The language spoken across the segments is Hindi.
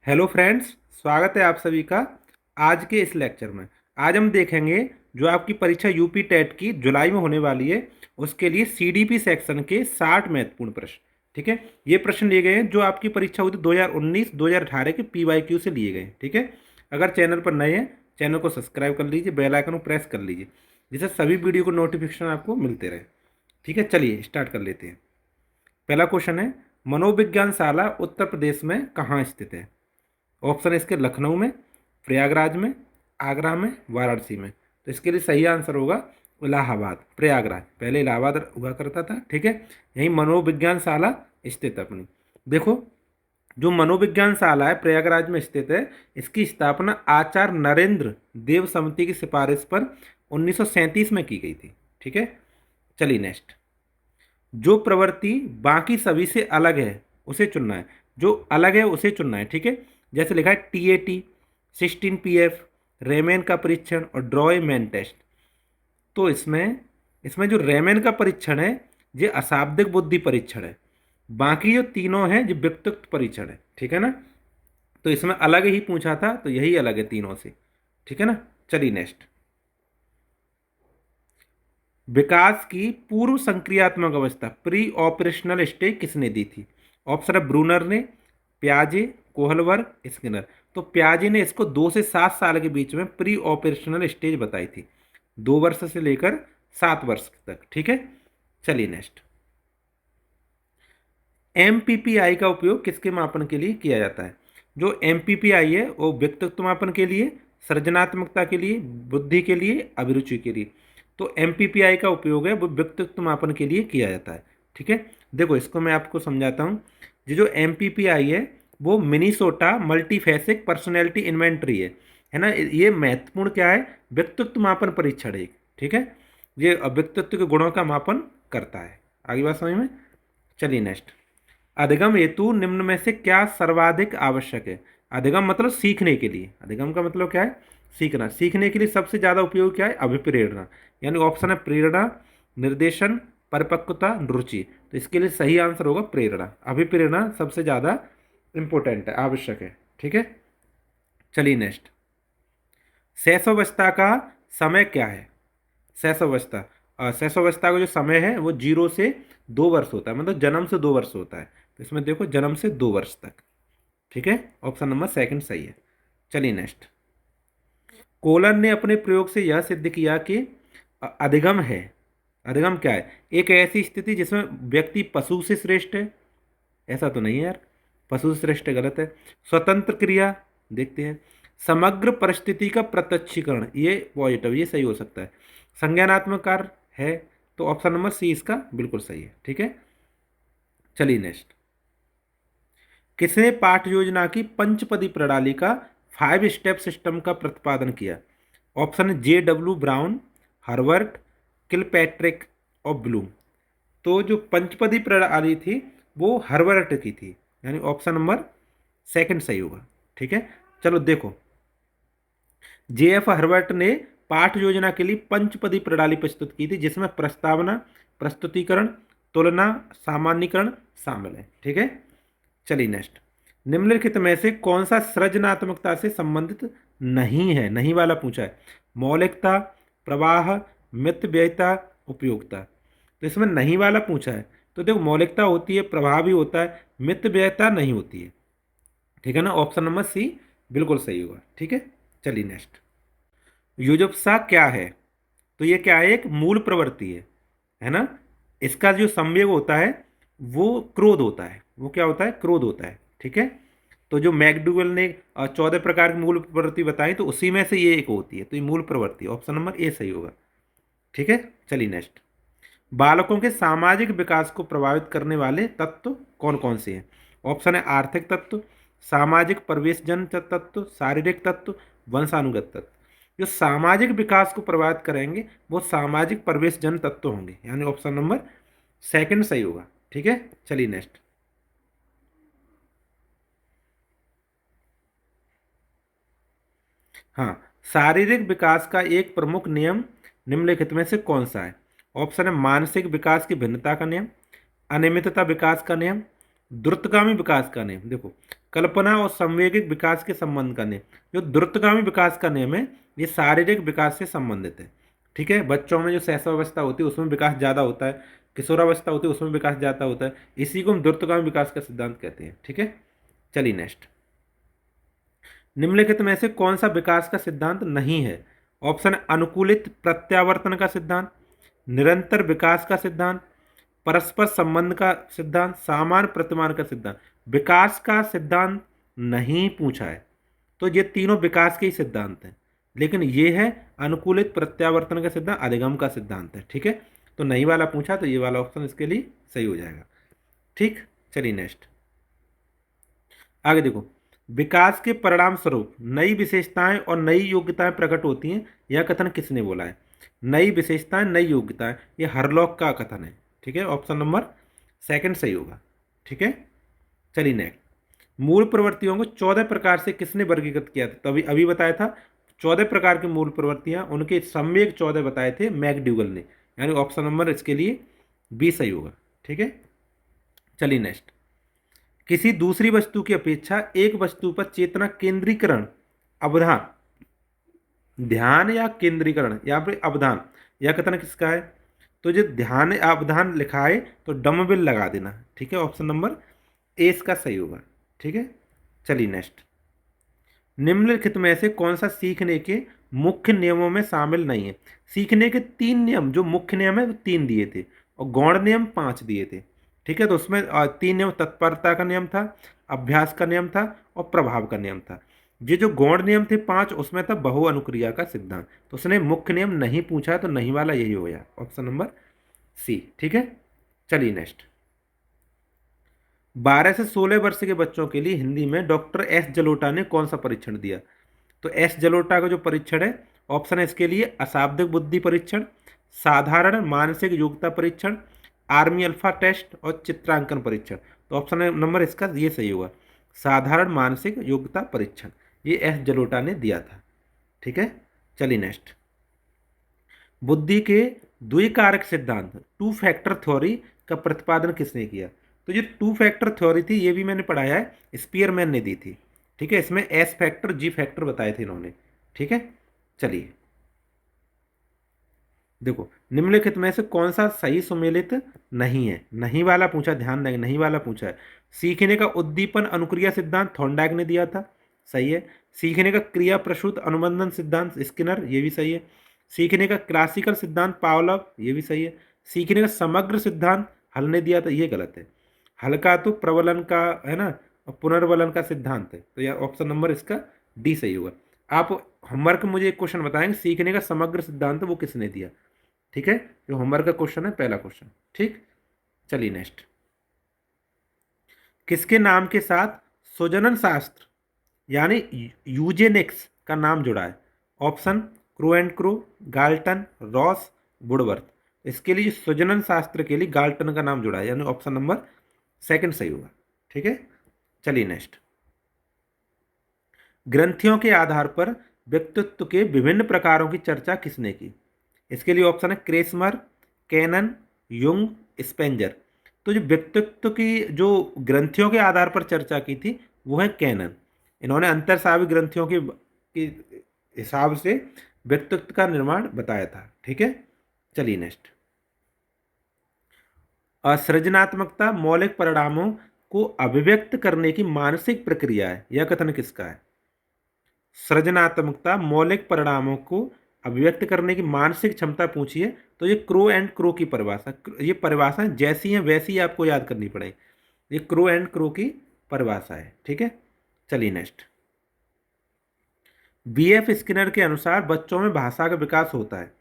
हेलो फ्रेंड्स, स्वागत है आप सभी का आज के इस लेक्चर में। आज हम देखेंगे जो आपकी परीक्षा यूपी टेट की जुलाई में होने वाली है, उसके लिए सीडीपी सेक्शन के 60 महत्वपूर्ण प्रश्न। ठीक है, ये प्रश्न लिए गए हैं जो आपकी परीक्षा हुई थी 2019-2018 के पीवाईक्यू से लिए गए हैं। ठीक है, अगर चैनल पर नए हैं, चैनल को सब्सक्राइब कर लीजिए, बेल आइकन को प्रेस कर लीजिए, जिससे सभी वीडियो को नोटिफिकेशन आपको मिलते रहे। ठीक है, चलिए स्टार्ट कर लेते हैं। पहला क्वेश्चन है, मनोविज्ञान शाला उत्तर प्रदेश में कहाँ स्थित है? ऑप्शन है इसके लखनऊ में, प्रयागराज में, आगरा में, वाराणसी में। तो इसके लिए सही आंसर होगा इलाहाबाद, प्रयागराज। पहले इलाहाबाद हुआ करता था। ठीक है, यही मनोविज्ञान शाला स्थित है अपनी। देखो, जो मनोविज्ञान शाला है प्रयागराज में स्थित है, इसकी स्थापना आचार्य नरेंद्र देव समिति की सिफारिश पर 1937 में की गई थी। ठीक है, चलिए नेक्स्ट। जो प्रवृत्ति बाकी सभी से अलग है उसे चुनना है। जो अलग है उसे चुनना है। ठीक है, जैसे लिखा है टीएटी, 16 पीएफ, रेमेन का परीक्षण और ड्रॉयमैन टेस्ट। तो इसमें इसमें जो रेमेन का परीक्षण है ये अशाब्दिक बुद्धि परीक्षण है। बाकी जो तीनों हैं जो व्यक्तित्व परीक्षण है। ठीक है ना, तो इसमें अलग ही पूछा था, तो यही अलग है तीनों से। ठीक है ना, चलिए नेक्स्ट। विकास की पूर्व संक्रियात्मक अवस्था प्री ऑपरेशनल स्टेज किसने दी थी? ऑप्शन है ब्रूनर ने, प्याजे, कोहलवर्ग, स्किनर। तो प्याजे ने इसको 2 से 7 साल के बीच में प्री ऑपरेशनल स्टेज बताई थी, 2 वर्ष से लेकर 7 वर्ष तक। ठीक है, चलिए नेक्स्ट। एमपीपीआई का उपयोग किसके मापन के लिए किया जाता है? जो एमपीपीआई है वो व्यक्तित्व मापन के लिए, सृजनात्मकता के लिए, बुद्धि के लिए, अभिरुचि के लिए। तो एमपीपीआई का उपयोग है वो व्यक्तित्व मापन के लिए किया जाता है। ठीक है, देखो इसको मैं आपको समझाता हूँ। ये जो एमपीपीआई है वो मिनीसोटा मल्टीफेसिक पर्सनैलिटी इन्वेंट्री है ना। ये महत्वपूर्ण क्या है? व्यक्तित्व मापन परीक्षण है। ठीक है, ये व्यक्तित्व के गुणों का मापन करता है। आगे बात समझ में। चलिए नेक्स्ट। अधिगम हेतु निम्न में से क्या सर्वाधिक आवश्यक है? अधिगम मतलब सीखने के लिए। अधिगम का मतलब क्या है? सीखना। सीखने के लिए सबसे ज़्यादा उपयोग क्या है? अभिप्रेरणा। यानी ऑप्शन है प्रेरणा, निर्देशन, परिपक्वता, रुचि। तो इसके लिए सही आंसर होगा प्रेरणा। अभिप्रेरणा सबसे ज़्यादा इंपॉर्टेंट है, आवश्यक है। ठीक है, चलिए नेक्स्ट। शैशवावस्था का समय क्या है? शैशवावस्था, शैशवावस्था का जो समय है वो 0 से 2 वर्ष होता है, मतलब जन्म से 2 वर्ष होता है। तो इसमें देखो जन्म से 2 वर्ष तक। ठीक है, ऑप्शन नंबर सेकंड सही है। चलिए नेक्स्ट। कोलन ने अपने प्रयोग से यह सिद्ध किया कि अधिगम है। अधिगम क्या है? एक ऐसी स्थिति जिसमें व्यक्ति पशु से श्रेष्ठ है। ऐसा तो नहीं है यार, पशु से श्रेष्ठ गलत है। स्वतंत्र क्रिया, देखते हैं। समग्र परिस्थिति का प्रत्यक्षीकरण, ये पॉजिटिव, ये सही हो सकता है। संज्ञानात्मक कार्य है, तो ऑप्शन नंबर सी इसका बिल्कुल सही है। ठीक है, चलिए नेक्स्ट। किसने पाठ योजना की पंचपदी प्रणाली का 5 स्टेप सिस्टम का प्रतिपादन किया? Option J.W. ब्राउन, हर्वर्ट, किलपैट्रिक और ब्लूम। तो जो पंचपदी प्रणाली थी वो हर्वर्ट की थी, यानी ऑप्शन नंबर सेकंड सही होगा। ठीक है, चलो देखो, J.F. हर्वर्ट ने पाठ योजना के लिए पंचपदी प्रणाली प्रस्तुत की थी, जिसमें प्रस्तावना, प्रस्तुतिकरण, तुलना, सामान्यीकरण शामिल है। ठीक है, चलिए नेक्स्ट। निम्नलिखित में से कौन सा सृजनात्मकता से संबंधित नहीं है? नहीं वाला पूछा है। मौलिकता, प्रवाह, मितव्ययिता, उपयोगिता। तो इसमें नहीं वाला पूछा है, तो देखो मौलिकता होती है, प्रवाह भी होता है, मितव्ययिता नहीं होती है। ठीक है ना, ऑप्शन नंबर सी बिल्कुल सही होगा। ठीक है, चलिए नेक्स्ट। युजुत्सा क्या है? तो ये क्या है? एक मूल प्रवृत्ति है ना। इसका जो संवेग होता है वो क्रोध होता है। वो क्या होता है? क्रोध होता है। ठीक है, तो जो मैकडूगल ने 14 प्रकार की मूल प्रवृत्ति बताई, तो उसी में से ये एक होती है, तो ये मूल प्रवृत्ति, ऑप्शन नंबर ए सही होगा। ठीक है, चलिए नेक्स्ट। बालकों के सामाजिक विकास को प्रभावित करने वाले तत्व कौन कौन से हैं? ऑप्शन है आर्थिक तत्व, सामाजिक परिवेशजन्य तत्व, शारीरिक तत्व, वंशानुगत तत्व। जो सामाजिक विकास को प्रभावित करेंगे वो सामाजिक परिवेशजन्य तत्व होंगे, यानी ऑप्शन नंबर सेकंड सही होगा। ठीक है, चलिए नेक्स्ट। हाँ, शारीरिक विकास का एक प्रमुख नियम निम्नलिखित में से कौन सा है? ऑप्शन है मानसिक विकास की भिन्नता का नियम, अनियमितता विकास का नियम, द्रुतगामी विकास का नियम। देखो, कल्पना और संवेगिक विकास के संबंध का नियम। जो द्रुतगामी विकास का नियम है ये शारीरिक विकास से संबंधित है। ठीक है, बच्चों में जो शैशवावस्था होती है उसमें विकास ज़्यादा होता है, किशोरावस्था होती है उसमें विकास ज़्यादा होता है, इसी को हम द्रुतगामी विकास का सिद्धांत कहते हैं। ठीक है, चलिए नेक्स्ट। निम्नलिखित में से कौन सा विकास का सिद्धांत नहीं है? ऑप्शन अनुकूलित प्रत्यावर्तन का सिद्धांत, निरंतर विकास का सिद्धांत, परस्पर संबंध का सिद्धांत, सामान्य प्रतिमान का सिद्धांत। विकास का सिद्धांत नहीं पूछा है, तो ये तीनों विकास के ही सिद्धांत हैं, लेकिन ये है अनुकूलित प्रत्यावर्तन का सिद्धांत, अधिगम का सिद्धांत है। ठीक है, तो नहीं वाला पूछा तो ये वाला ऑप्शन इसके लिए सही हो जाएगा। ठीक, चलिए नेक्स्ट आगे देखो। विकास के परिणाम स्वरूप नई विशेषताएं और नई योग्यताएं प्रकट होती हैं, यह कथन किसने बोला है? नई विशेषताएं नई योग्यताएं, ये हरलॉक का कथन है। ठीक है, ऑप्शन नंबर सेकंड सही होगा। ठीक है, चलिए नेक्स्ट। मूल प्रवृत्तियों को 14 प्रकार से किसने वर्गीकृत किया था? तभी अभी बताया था 14 प्रकार की मूल प्रवृत्तियां, उनके सम्यक 14 बताए थे मैकडूगल ने, यानी ऑप्शन नंबर इसके लिए बी सही होगा। ठीक है, चलिए नेक्स्ट। किसी दूसरी वस्तु की अपेक्षा एक वस्तु पर चेतना केंद्रीकरण, अवधान, ध्यान या केंद्रीकरण, यहाँ पे अवधान, यह कथन किसका है? तो जो ध्यान अवधान लिखा है तो डम्बल लगा देना। ठीक है, ऑप्शन नंबर ए इसका सही होगा। ठीक है, चलिए नेक्स्ट। निम्नलिखित में से कौन सा सीखने के मुख्य नियमों में शामिल नहीं है? सीखने के 3 नियम, जो मुख्य नियम है वो 3 दिए थे और गौण नियम 5 दिए थे। ठीक है, तो उसमें 3 नियम, तत्परता का नियम था, अभ्यास का नियम था और प्रभाव का नियम था। ये जो गौण नियम थे 5, उसमें था बहु अनुक्रिया का सिद्धांत, तो उसने मुख्य नियम नहीं पूछा, तो नहीं वाला यही हो गया, ऑप्शन नंबर सी। ठीक है, चलिए नेक्स्ट। 12 से 16 वर्ष के बच्चों के लिए हिंदी में डॉक्टर एस जलोटा ने कौन सा परीक्षण दिया? तो एस जलोटा का जो परीक्षण है, ऑप्शन है इसके लिए अशाब्दिक बुद्धि परीक्षण, साधारण मानसिक योग्यता परीक्षण, आर्मी अल्फा टेस्ट और चित्रांकन परीक्षण। तो ऑप्शन नंबर इसका ये सही होगा, साधारण मानसिक योग्यता परीक्षण, ये एस जलोटा ने दिया था। ठीक है, चलिए नेक्स्ट। बुद्धि के द्विकारक सिद्धांत, 2 फैक्टर थ्योरी का प्रतिपादन किसने किया? तो ये 2 फैक्टर थ्योरी थी, ये भी मैंने पढ़ाया है, स्पीयरमैन ने दी थी। ठीक है, इसमें एस फैक्टर जी फैक्टर बताए थे इन्होंने। ठीक है, चलिए देखो। निम्नलिखित में से कौन सा सही सुमेलित नहीं है? नहीं वाला पूछा, ध्यान देंगे, नहीं वाला पूछा है। सीखने का उद्दीपन अनुक्रिया सिद्धांत थॉर्नडाइक ने दिया था, सही है। सीखने का क्रिया प्रसूत अनुबंधन सिद्धांत स्किनर, ये भी सही है। सीखने का क्लासिकल सिद्धांत पावलोव, ये भी सही है। सीखने का समग्र सिद्धांत हल ने दिया था, ये गलत है। हल का तो प्रबलन का है ना, और पुनर्बलन का सिद्धांत है, तो यह ऑप्शन नंबर इसका डी सही होगा। आप होमवर्क में मुझे एक क्वेश्चन बताएंगे, सीखने का समग्र सिद्धांत वो किसने दिया? ठीक है, जो होमवर्क का क्वेश्चन है, पहला क्वेश्चन। ठीक, चलिए नेक्स्ट। किसके नाम के साथ स्वजनन शास्त्र यानी यूजेनिक्स का नाम जुड़ा है? Option crow and crow, Galton, Ross, Woodworth. इसके लिए स्वजनन शास्त्र के लिए गाल्टन का नाम जुड़ा है, यानी ऑप्शन नंबर सेकंड सही होगा। ठीक है, चलिए नेक्स्ट। ग्रंथियों के आधार पर व्यक्तित्व के विभिन्न प्रकारों की चर्चा किसने की? इसके लिए ऑप्शन है क्रेसमर, कैनन, युंग, स्पेंजर। तो जो व्यक्तित्व की जो ग्रंथियों के आधार पर चर्चा की थी वो है कैनन। इन्होंने अंतरस्रावी ग्रंथियों की हिसाब से व्यक्तित्व का निर्माण बताया था। ठीक है, चलिए नेक्स्ट। असृजनात्मकता मौलिक परिणामों को अभिव्यक्त करने की मानसिक प्रक्रिया है, यह कथन किसका है? सृजनात्मकता मौलिक परिणामों को अभिव्यक्त करने की मानसिक क्षमता पूछी है, तो ये क्रो एंड क्रो की परिभाषा, ये परिभाषाएं जैसी हैं वैसी ही आपको याद करनी पड़ेगी। ये क्रो एंड क्रो की परिभाषा है। ठीक है, चलिए नेक्स्ट। बीएफ स्किनर के अनुसार बच्चों में भाषा का विकास होता है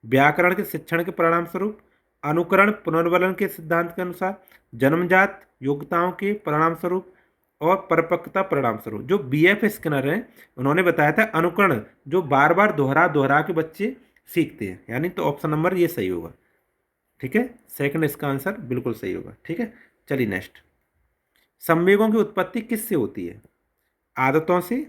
व्याकरण के शिक्षण के परिणाम स्वरूप, अनुकरण पुनर्वलन के सिद्धांत के अनुसार, जन्मजात योग्यताओं के परिणाम स्वरूप और परिपक्वता परिणाम स्वरूप। जो बीएफ स्किनर हैं उन्होंने बताया था अनुकरण, जो बार बार दोहरा दोहरा के बच्चे सीखते हैं, यानी तो ऑप्शन नंबर ये सही होगा। ठीक है, सेकंड इसका आंसर बिल्कुल सही होगा। ठीक है, चलिए नेक्स्ट। संवेगों की उत्पत्ति किससे होती है? आदतों से,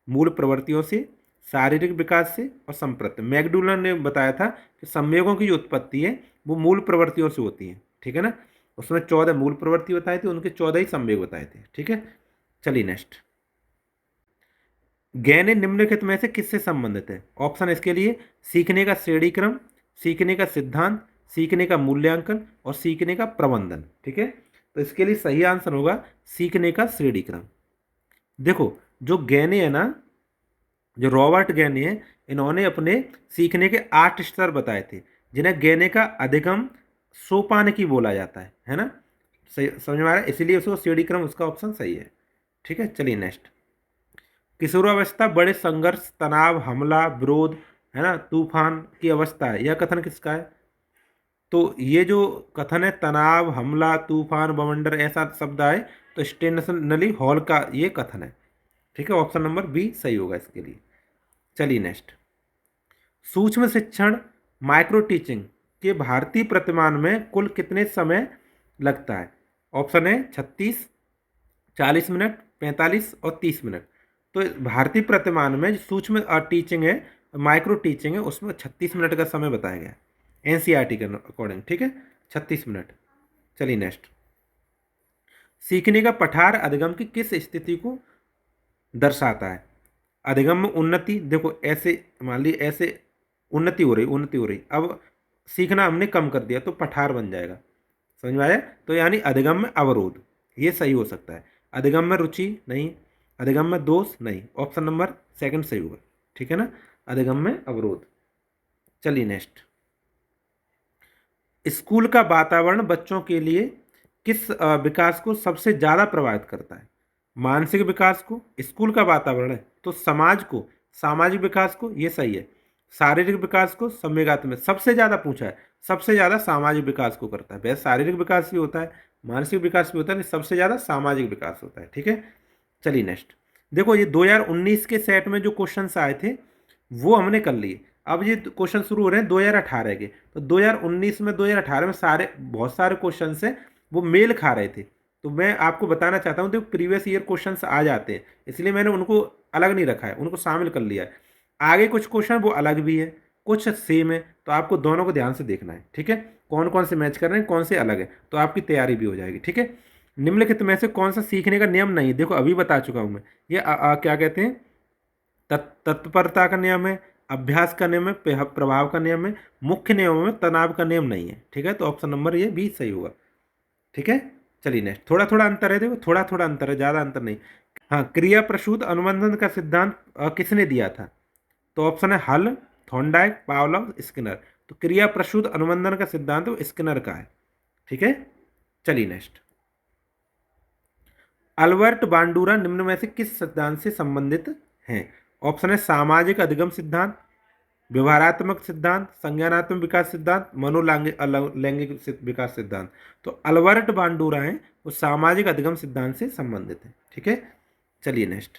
मूल प्रवृत्तियों से, शारीरिक विकास से और संप्रत्य। मैकडूगल ने बताया था कि संवेगों की जो उत्पत्ति है वो मूल प्रवृत्तियों से होती है। ठीक है ना, उसमें 14 मूल प्रवृत्ति बताए थे, उनके 14 ही संवेग बताए थे। ठीक है, चलिए नेक्स्ट। गैने निम्नलिखित में से किससे संबंधित है? ऑप्शन इसके लिए सीखने का श्रेणी क्रम, सीखने का सिद्धांत, सीखने का मूल्यांकन और सीखने का प्रबंधन। ठीक है, तो इसके लिए सही आंसर होगा सीखने का श्रेणी क्रम। देखो जो गैने है ना, जो रॉबर्ट गैने हैं, इन्होंने अपने सीखने के 8 स्तर बताए थे, जिन्हें गैने का अधिगम सोपान की बोला जाता है ना। सही समझ में आ रहा है, इसीलिए उसको श्रेणी क्रम, उसका ऑप्शन सही है। ठीक है, चलिए नेक्स्ट। किशोरावस्था बड़े संघर्ष, तनाव, हमला, विरोध, है ना, तूफान की अवस्था है, यह कथन किसका है? तो ये जो कथन है तनाव, हमला, तूफान, बवंडर, ऐसा शब्द आए तो स्टेनली हॉल का ये कथन है। ठीक है, ऑप्शन नंबर बी सही होगा इसके लिए। चलिए नेक्स्ट। सूक्ष्म शिक्षण माइक्रो टीचिंग के भारतीय प्रतिमान में कुल कितने समय लगता है? ऑप्शन है 36, 40 मिनट, 45 और 30 मिनट। तो भारतीय प्रतिमान में जो सूक्ष्म टीचिंग है, माइक्रो टीचिंग है, उसमें 36 मिनट का समय बताया गया है एनसीईआरटी के अकॉर्डिंग। ठीक है, 36 मिनट। चलिए नेक्स्ट। सीखने का पठार अधिगम की किस स्थिति को दर्शाता है? अधिगम में उन्नति, देखो ऐसे मान ली ऐसे उन्नति हो रही, अब सीखना हमने कम कर दिया तो पठार बन जाएगा। समझ में आया? तो यानी अधिगम में अवरोध, ये सही हो सकता है। अधिगम में रुचि नहीं, अधिगम में दोष नहीं, ऑप्शन नंबर सेकंड सही होगा। ठीक है ना, अधिगम में अवरोध। चलिए नेक्स्ट। स्कूल का वातावरण बच्चों के लिए किस विकास को सबसे ज़्यादा प्रभावित करता है? मानसिक विकास को स्कूल का वातावरण है, तो समाज को, सामाजिक विकास को, ये सही है। शारीरिक विकास को, संवेगात्मक, सबसे ज़्यादा पूछा है, सबसे ज़्यादा सामाजिक विकास को करता है। वैसे शारीरिक विकास भी होता है, मानसिक विकास भी होता है, सबसे ज़्यादा सामाजिक विकास होता है। ठीक है, चलिए नेक्स्ट। देखो ये 2019 के सेट में जो क्वेश्चंस आए थे वो हमने कर लिए। अब ये क्वेश्चन शुरू हो रहे हैं 2018 के, तो 2019 में 2018 में सारे बहुत सारे क्वेश्चन से वो मेल खा रहे थे। तो मैं आपको बताना चाहता हूँ, तो प्रीवियस ईयर क्वेश्चंस आ जाते हैं, इसलिए मैंने उनको अलग नहीं रखा है, उनको शामिल कर लिया है। आगे कुछ क्वेश्चन वो अलग भी है, कुछ सेम है, तो आपको दोनों को ध्यान से देखना है। ठीक है, कौन कौन से मैच कर रहे हैं, कौन से अलग है, तो आपकी तैयारी भी हो जाएगी। ठीक है, निम्नलिखित में से कौन सा सीखने का नियम नहीं है? देखो अभी बता चुका हूं मैं, ये क्या कहते हैं, तत्परता का नियम है, अभ्यास का नियम है, प्रभाव का नियम है, मुख्य नियमों में तनाव का नियम नहीं है। ठीक है, तो ऑप्शन नंबर ये बी सही होगा। ठीक है, चलिए नेक्स्ट। थोड़ा थोड़ा अंतर है, देखो थोड़ा थोड़ा अंतर है, ज़्यादा अंतर नहीं। हाँ, क्रिया प्रसूत अनुबंधन का सिद्धांत किसने दिया था? तो ऑप्शन है हल, थॉर्नडाइक, पावलोव, स्किनर। तो क्रिया प्रसूत अनुबंधन का सिद्धांत वो स्किनर का है। ठीक है, चलिए नेक्स्ट। अल्बर्ट बांडूरा निम्न में से किस सिद्धांत से संबंधित हैं? ऑप्शन है सामाजिक अधिगम सिद्धांत, व्यवहारात्मक सिद्धांत, संज्ञानात्मक विकास सिद्धांत, मनोलैंगिक विकास सिद्धांत। तो अल्बर्ट बांडूरा हैं, वो सामाजिक अधिगम सिद्धांत से संबंधित है। ठीक है, चलिए नेक्स्ट।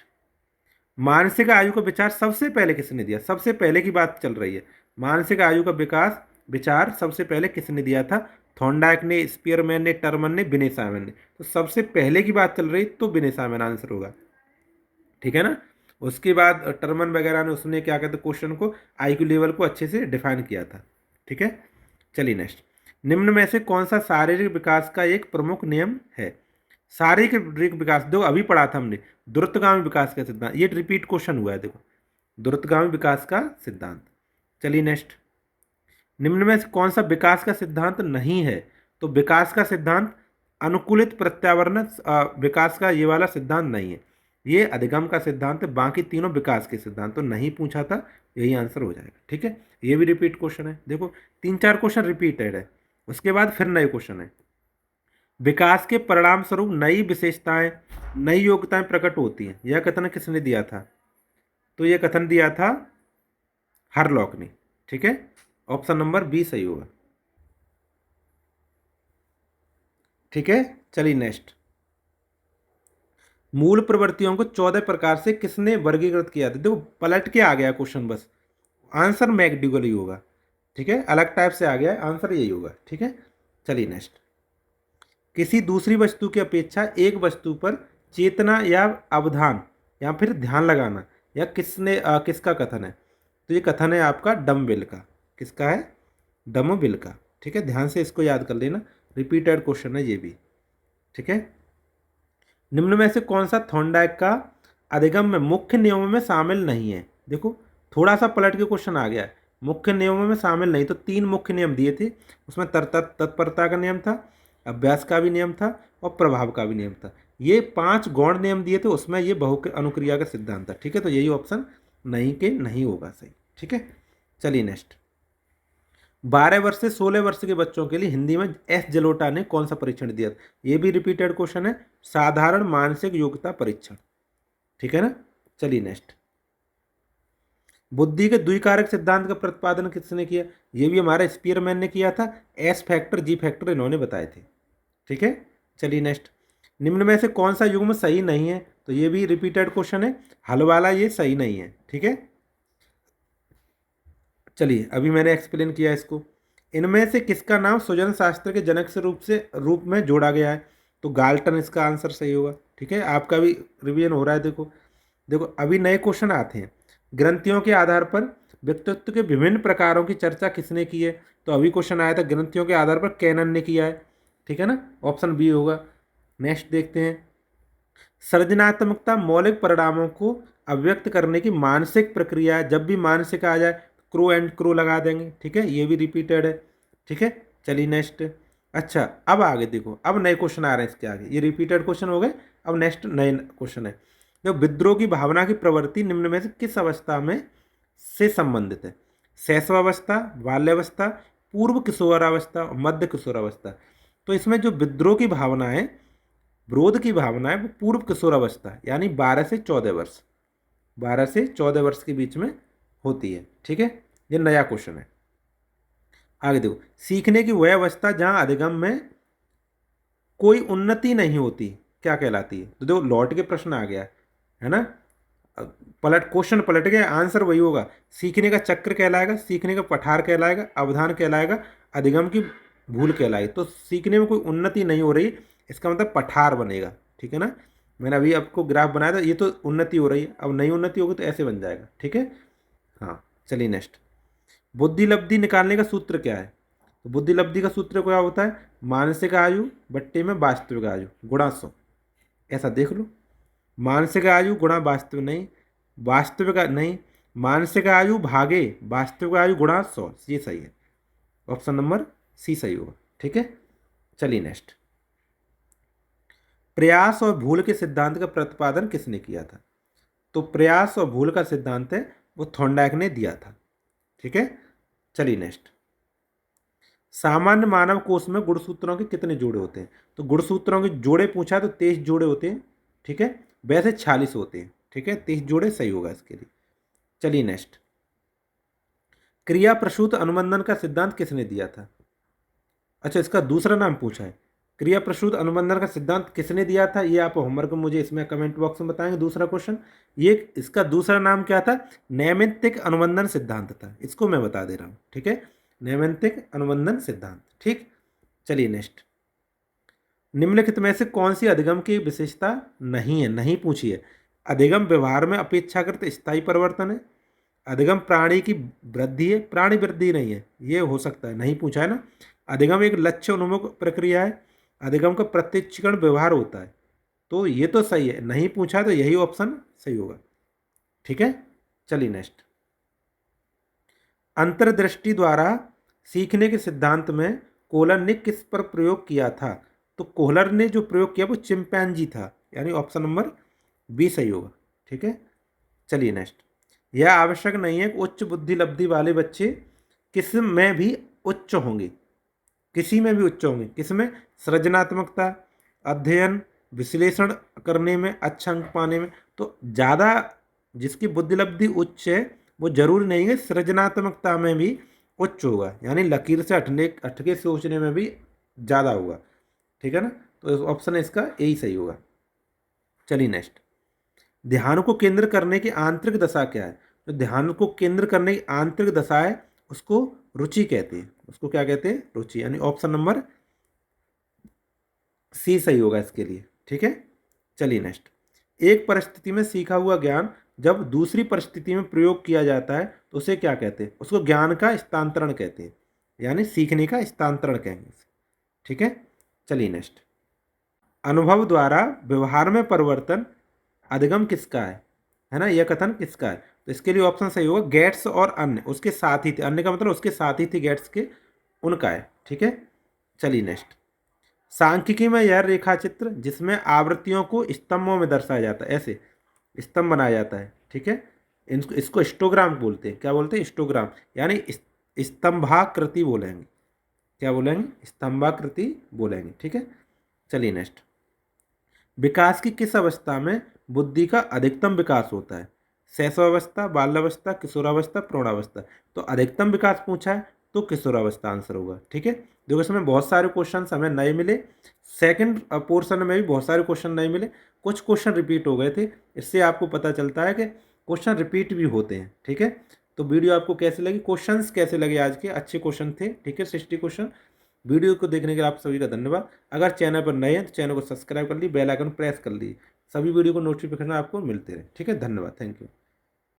मानसिक आयु का विचार सबसे पहले किसने दिया? सबसे पहले की बात चल रही है, मानसिक आयु का विकास विचार सबसे पहले किसने दिया था? थॉर्नडाइक ने, स्पीयरमैन ने, टर्मन ने, बिने साइमन ने। तो सबसे पहले की बात चल रही तो बिने साइमन आंसर होगा। ठीक है ना, उसके बाद टर्मन वगैरह ने, उसने क्या कहते क्वेश्चन को, आईक्यू लेवल को अच्छे से डिफाइन किया था। ठीक है, चलिए नेक्स्ट। निम्न में से कौन सा शारीरिक विकास का एक प्रमुख नियम है? शारीरिक विकास, देखो अभी पढ़ा था हमने, द्रुतगामी विकास का सिद्धांत, ये रिपीट क्वेश्चन हुआ है, देखो द्रुतगामी विकास का सिद्धांत। चलिए नेक्स्ट। निम्न में से कौन सा विकास का सिद्धांत नहीं है? तो विकास का सिद्धांत अनुकूलित प्रत्यावर्तन विकास का ये वाला सिद्धांत नहीं है, ये अधिगम का सिद्धांत है। बाकी तीनों विकास के सिद्धांत तो नहीं पूछा था, यही आंसर हो जाएगा। ठीक है, ये भी रिपीट क्वेश्चन है, देखो 3-4 क्वेश्चन रिपीटेड है, उसके बाद फिर नए क्वेश्चन है। विकास के परिणाम स्वरूप नई विशेषताएं, नई योग्यताएं प्रकट होती हैं, यह कथन किसने दिया था? तो यह कथन दिया था हरलॉक ने। ठीक है, ऑप्शन नंबर बी सही होगा। ठीक है, चलिए नेक्स्ट। मूल प्रवृत्तियों को 14 प्रकार से किसने वर्गीकृत किया था? देखो पलट के आ गया क्वेश्चन, बस आंसर मैकडूगल ही होगा। ठीक है, अलग टाइप से आ गया है, आंसर यही होगा। ठीक है, चलिए नेक्स्ट। किसी दूसरी वस्तु की अपेक्षा एक वस्तु पर चेतना या अवधान या फिर ध्यान लगाना, या किसका कथन है? तो ये कथन है आपका डमबेल का। किसका है? डमबेल का। ठीक है, ध्यान से इसको याद कर लेना, रिपीटेड क्वेश्चन है ये भी। ठीक है, निम्न में से कौन सा थॉर्नडाइक का अधिगम में मुख्य नियमों में शामिल नहीं है? देखो थोड़ा सा पलट के क्वेश्चन आ गया है। मुख्य नियमों में शामिल नहीं, तो 3 मुख्य नियम दिए थे, उसमें तत्परता का नियम था, अभ्यास का भी नियम था और प्रभाव का भी नियम था। ये 5 गौण नियम दिए थे, उसमें ये बहु अनुक्रिया का सिद्धांत था। ठीक है, तो यही ऑप्शन नहीं के नहीं होगा सही। ठीक है, चलिए नेक्स्ट। 12 वर्ष से 16 वर्ष के बच्चों के लिए हिंदी में एस जलोटा ने कौन सा परीक्षण दिया था? ये भी रिपीटेड क्वेश्चन है, साधारण मानसिक योग्यता परीक्षण। ठीक है ना, चलिए नेक्स्ट। बुद्धि के द्विकारक सिद्धांत का प्रतिपादन किसने किया? ये भी हमारा स्पीयरमैन ने किया था। एस फैक्टर जी फैक्टर इन्होंने बताए थे। ठीक है, चलिए नेक्स्ट। निम्न में से कौन सा युग्म सही नहीं है? तो ये भी रिपीटेड क्वेश्चन है, हल वाला ये सही नहीं है। ठीक है, चलिए अभी मैंने एक्सप्लेन किया इसको। इनमें से किसका नाम सुजन शास्त्र के जनक से रूप में जोड़ा गया है? तो गाल्टन इसका आंसर सही होगा। ठीक है, आपका भी रिवीजन हो रहा है। देखो देखो अभी नए क्वेश्चन आते हैं। ग्रंथियों के आधार पर व्यक्तित्व के विभिन्न प्रकारों की चर्चा किसने की है? तो अभी क्वेश्चन आया था, ग्रंथियों के आधार पर कैनन ने किया है। ठीक है ना, ऑप्शन बी होगा। नेक्स्ट देखते हैं। सृजनात्मकता मौलिक परिणामों को अभिव्यक्त करने की मानसिक प्रक्रिया है। जब भी मानसिक आ जाए क्रो एंड क्रो लगा देंगे। ठीक है, ये भी रिपीटेड है। ठीक है, चलिए नेक्स्ट। अच्छा अब आगे देखो, अब नए क्वेश्चन आ रहे हैं इसके आगे। ये रिपीटेड क्वेश्चन हो गए, अब नेक्स्ट नए क्वेश्चन है। जो विद्रोह की भावना की प्रवृत्ति निम्न में से किस अवस्था में से संबंधित है? शैशवावस्था, बाल्यावस्था, पूर्व किशोरावस्था और मध्य किशोरावस्था। तो इसमें जो विद्रोह की भावना है, विरोध की भावना है, वो पूर्व किशोरावस्था यानी 12 से 14 वर्ष, 12 से 14 वर्ष के बीच में होती है। ठीक है, ये नया क्वेश्चन है। आगे देखो, सीखने की वह अवस्था जहां अधिगम में कोई उन्नति नहीं होती क्या कहलाती है? तो देखो लौट के प्रश्न आ गया है ना, पलट क्वेश्चन पलट गया, आंसर वही होगा। सीखने का चक्र कहलाएगा, सीखने का पठार कहलाएगा, अवधान कहलाएगा, अधिगम की भूल कहलाएगी। तो सीखने में कोई उन्नति नहीं हो रही, इसका मतलब पठार बनेगा। ठीक है ना, मैंने अभी आपको ग्राफ बनाया था, ये तो उन्नति हो रही है, अब नई उन्नति होगी तो ऐसे बन जाएगा। ठीक है, हाँ चलिए नेक्स्ट। बुद्धि लब्धि निकालने का सूत्र क्या है? तो बुद्धि लब्धि का सूत्र क्या होता है? मानसिक आयु बट्टे में वास्तविक आयु गुणा 100। ऐसा देख लो, मानसिक आयु गुणा वास्तविक नहीं, वास्तविक नहीं, मानसिक आयु भागे वास्तविक आयु गुणा 100, ये सही है। ऑप्शन नंबर सी सही होगा। ठीक है, चलिए नेक्स्ट। प्रयास और भूल के सिद्धांत का प्रतिपादन किसने किया था? तो प्रयास और भूल का सिद्धांत है वो थॉर्नडाइक ने दिया था। ठीक है, चलिए नेक्स्ट। सामान्य मानव कोश में गुणसूत्रों के कितने जोड़े होते हैं? तो गुणसूत्रों के जोड़े पूछा तो 23 जोड़े होते हैं। ठीक है, वैसे 46 होते हैं। ठीक है, 23 जोड़े सही होगा इसके लिए। चलिए नेक्स्ट। क्रिया प्रसूत अनुबंधन का सिद्धांत किसने दिया था? अच्छा, इसका दूसरा नाम पूछा है। क्रिया प्रसूत अनुबंधन का सिद्धांत किसने दिया था, ये आप होमवर्क में मुझे इसमें कमेंट बॉक्स में बताएंगे। दूसरा क्वेश्चन, ये इसका दूसरा नाम क्या था? नैमित्तिक अनुबंधन सिद्धांत था, इसको मैं बता दे रहा हूँ। ठीक है, नैमित्तिक अनुबंधन सिद्धांत। ठीक, चलिए नेक्स्ट। निम्नलिखित में से कौन सी अधिगम की विशेषता नहीं है? नहीं पूछी है। अधिगम व्यवहार में अपेक्षाकृत स्थायी परिवर्तन है, अधिगम प्राणी की वृद्धि है, प्राणी वृद्धि नहीं है, ये हो सकता है, नहीं पूछा है ना। अधिगम एक लक्ष्य उन्मुख प्रक्रिया है, अधिगम का प्रत्यक्षीकरण व्यवहार होता है, तो ये तो सही है। नहीं पूछा तो यही ऑप्शन सही होगा। ठीक है, चलिए नेक्स्ट। अंतर्दृष्टि द्वारा सीखने के सिद्धांत में कोहलर ने किस पर प्रयोग किया था? तो कोहलर ने जो प्रयोग किया वो चिंपैंजी था, यानी ऑप्शन नंबर बी सही होगा। ठीक है, चलिए नेक्स्ट। यह आवश्यक नहीं है कि उच्च बुद्धि लब्धि वाले बच्चे किस में भी उच्च होंगे, किसी में भी उच्च होंगे। किसमें? सृजनात्मकता, अध्ययन, विश्लेषण करने में, अच्छा अंक पाने में। तो ज़्यादा जिसकी बुद्धि लब्धि उच्च है वो जरूरी नहीं है सृजनात्मकता में भी उच्च होगा, यानी लकीर से हटके सोचने में भी ज़्यादा होगा। ठीक है ना, तो ऑप्शन इसका यही सही होगा। चलिए नेक्स्ट। ध्यान को केंद्र करने की आंतरिक दशा क्या है? तो ध्यान को केंद्र करने की आंतरिक दशा है उसको रुचि कहते हैं। उसको क्या कहते हैं? रुचि, यानी ऑप्शन नंबर सी सही होगा इसके लिए। ठीक है, चलिए नेक्स्ट। एक परिस्थिति में सीखा हुआ ज्ञान जब दूसरी परिस्थिति में प्रयोग किया जाता है तो उसे क्या कहते हैं? उसको ज्ञान का स्थानांतरण कहते हैं, यानी सीखने का स्थानांतरण कहेंगे। ठीक है, चलिए नेक्स्ट। अनुभव द्वारा व्यवहार में परिवर्तन अधिगम किसका है ना, यह कथन किसका है? तो इसके लिए ऑप्शन सही होगा गेट्स और अन्य, उसके साथ ही थे, अन्य का मतलब उसके साथ ही थे गेट्स के, उनका है। ठीक है, चलिए नेक्स्ट। सांख्यिकी में यह रेखा चित्र जिसमें आवृत्तियों को स्तंभों में दर्शाया जाता है, ऐसे स्तंभ बनाया जाता है। ठीक है, इनको इसको हिस्टोग्राम बोलते हैं। क्या बोलते हैं? हिस्टोग्राम, यानी स्तंभाकृति बोलेंगे। क्या बोलेंगे? स्तंभाकृति बोलेंगे। ठीक है, चलिए नेक्स्ट। विकास की किस अवस्था में बुद्धि का अधिकतम विकास होता है? शैशवावस्था, बाल्यावस्था, किशोरावस्था, प्रौढ़ावस्था। तो अधिकतम विकास पूछा है तो किशोरावस्था आंसर होगा। ठीक है, देखो इसमें बहुत सारे क्वेश्चन हमें नए मिले, सेकंड पोर्शन में भी बहुत सारे क्वेश्चन नए मिले, कुछ क्वेश्चन रिपीट हो गए थे। इससे आपको पता चलता है कि क्वेश्चन रिपीट भी होते हैं। ठीक है, तो वीडियो आपको कैसे लगी, क्वेश्चंस कैसे लगे आज के? अच्छे क्वेश्चन थे। ठीक है, 60 क्वेश्चन। वीडियो को देखने के लिए आप सभी का धन्यवाद। अगर चैनल पर नए हैं तो चैनल को सब्सक्राइब कर लीजिए, बेल आइकन प्रेस कर लीजिए, सभी वीडियो को नोटिफिकेशन आपको मिलते रहे। ठीक है, धन्यवाद, थैंक यू।